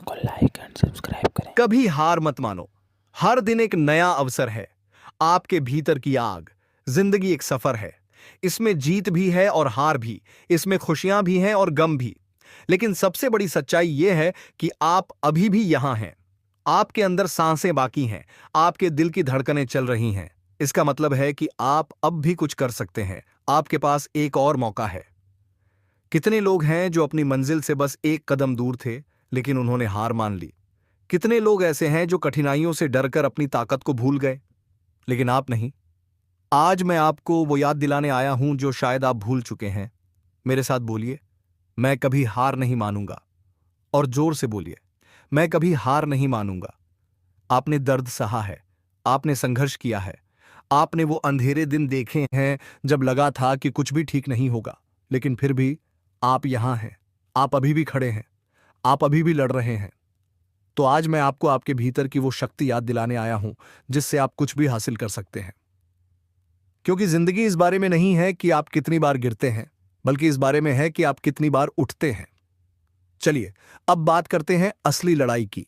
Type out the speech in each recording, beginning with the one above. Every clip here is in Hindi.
को लाइक एंड सब्सक्राइब करें। कभी हार मत मानो। हर दिन एक नया अवसर है। आपके भीतर की आग। जिंदगी एक सफर है। इसमें जीत भी है और हार भी। इसमें खुशियां भी हैं और गम भी। लेकिन सबसे बड़ी सच्चाई यह है कि आप अभी भी यहां हैं। आपके अंदर सांसें बाकी हैं। आपके दिल की धड़कनें चल रही हैं। इसका मतलब है कि आप अब भी कुछ कर सकते हैं। आपके पास एक और मौका है। कितने लोग हैं जो अपनी मंजिल से बस एक कदम दूर थे, लेकिन उन्होंने हार मान ली। कितने लोग ऐसे हैं जो कठिनाइयों से डरकर अपनी ताकत को भूल गए, लेकिन आप नहीं। आज मैं आपको वो याद दिलाने आया हूं जो शायद आप भूल चुके हैं। मेरे साथ बोलिए, मैं कभी हार नहीं मानूंगा। और जोर से बोलिए, मैं कभी हार नहीं मानूंगा। आपने दर्द सहा है। आपने संघर्ष किया है। आपने वो अंधेरे दिन देखे हैं जब लगा था कि कुछ भी ठीक नहीं होगा, लेकिन फिर भी आप यहां हैं। आप अभी भी खड़े हैं। आप अभी भी लड़ रहे हैं। तो आज मैं आपको आपके भीतर की वो शक्ति याद दिलाने आया हूं जिससे आप कुछ भी हासिल कर सकते हैं। क्योंकि जिंदगी इस बारे में नहीं है कि आप कितनी बार गिरते हैं, बल्कि इस बारे में है कि आप कितनी बार उठते हैं। चलिए अब बात करते हैं असली लड़ाई की।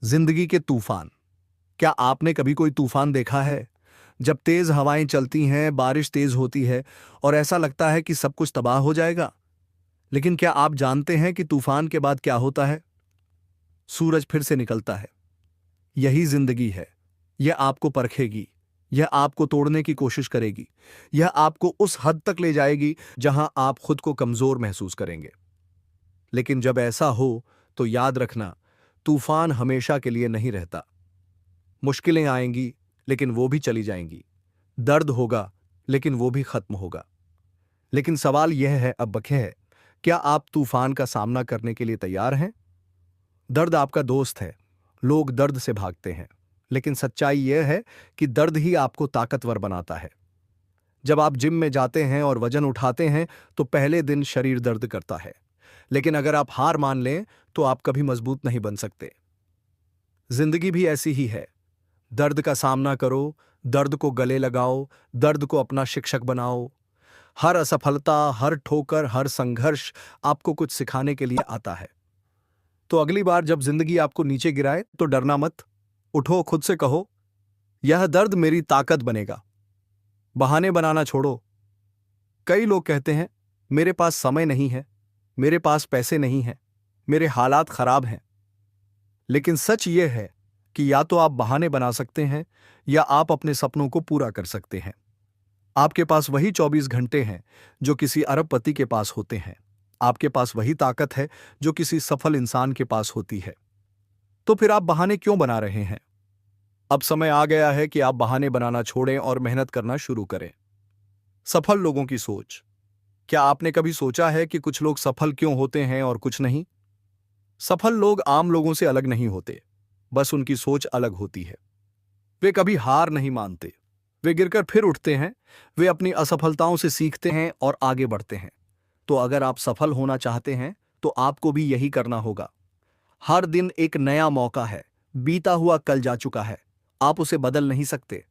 जिंदगी के तूफान। क्या आपने कभी कोई तूफान देखा है? जब तेज हवाएं चलती हैं, बारिश तेज होती है और ऐसा लगता है कि सब कुछ तबाह हो जाएगा। लेकिन क्या आप जानते हैं कि तूफान के बाद क्या होता है? सूरज फिर से निकलता है। यही जिंदगी है। यह आपको परखेगी। यह आपको तोड़ने की कोशिश करेगी। यह आपको उस हद तक ले जाएगी जहां आप खुद को कमजोर महसूस करेंगे। लेकिन जब ऐसा हो तो याद रखना, तूफान हमेशा के लिए नहीं रहता। मुश्किलें आएंगी, लेकिन वो भी चली जाएंगी। दर्द होगा, लेकिन वो भी खत्म होगा। लेकिन सवाल यह है, अब बखे है, क्या आप तूफान का सामना करने के लिए तैयार हैं? दर्द आपका दोस्त है। लोग दर्द से भागते हैं, लेकिन सच्चाई यह है कि दर्द ही आपको ताकतवर बनाता है। जब आप जिम में जाते हैं और वजन उठाते हैं तो पहले दिन शरीर दर्द करता है, लेकिन अगर आप हार मान लें तो आप कभी मजबूत नहीं बन सकते। जिंदगी भी ऐसी ही है। दर्द का सामना करो, दर्द को गले लगाओ, दर्द को अपना शिक्षक बनाओ। हर असफलता, हर ठोकर, हर संघर्ष आपको कुछ सिखाने के लिए आता है। तो अगली बार जब जिंदगी आपको नीचे गिराए तो डरना मत। उठो, खुद से कहो, यह दर्द मेरी ताकत बनेगा। बहाने बनाना छोड़ो। कई लोग कहते हैं, मेरे पास समय नहीं है, मेरे पास पैसे नहीं हैं, मेरे हालात खराब हैं। लेकिन सच यह है कि या तो आप बहाने बना सकते हैं या आप अपने सपनों को पूरा कर सकते हैं। आपके पास वही 24 घंटे हैं जो किसी अरबपति के पास होते हैं। आपके पास वही ताकत है जो किसी सफल इंसान के पास होती है। तो फिर आप बहाने क्यों बना रहे हैं? अब समय आ गया है कि आप बहाने बनाना छोड़ें और मेहनत करना शुरू करें। सफल लोगों की सोच। क्या आपने कभी सोचा है कि कुछ लोग सफल क्यों होते हैं और कुछ नहीं? सफल लोग आम लोगों से अलग नहीं होते, बस उनकी सोच अलग होती है। वे कभी हार नहीं मानते। वे गिरकर फिर उठते हैं। वे अपनी असफलताओं से सीखते हैं और आगे बढ़ते हैं। तो अगर आप सफल होना चाहते हैं तो आपको भी यही करना होगा। हर दिन एक नया मौका है। बीता हुआ कल जा चुका है। आप उसे बदल नहीं सकते,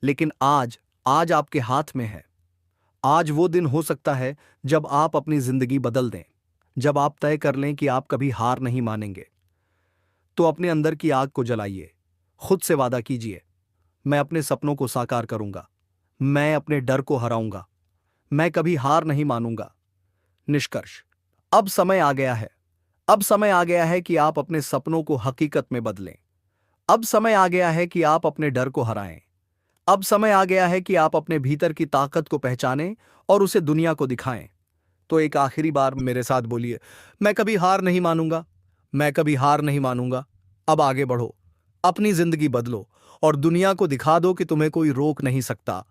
लेकिन आज आज आपके हाथ में है। आज वो दिन हो सकता है जब आप अपनी जिंदगी बदल दें, जब आप तय कर लें कि आप कभी हार नहीं मानेंगे। तो अपने अंदर की आग को जलाइए। खुद से वादा कीजिए, मैं अपने सपनों को साकार करूंगा। मैं अपने डर को हराऊंगा। मैं कभी हार नहीं मानूंगा। निष्कर्ष, अब समय आ गया है। अब समय आ गया है कि आप अपने सपनों को हकीकत में बदलें। अब समय आ गया है कि आप अपने डर को हराएं। अब समय आ गया है कि आप अपने भीतर की ताकत को पहचानें और उसे दुनिया को दिखाएं। तो एक आखिरी बार मेरे साथ बोलिए, मैं कभी हार नहीं मानूंगा। मैं कभी हार नहीं मानूंगा। अब आगे बढ़ो, अपनी जिंदगी बदलो और दुनिया को दिखा दो कि तुम्हें कोई रोक नहीं सकता।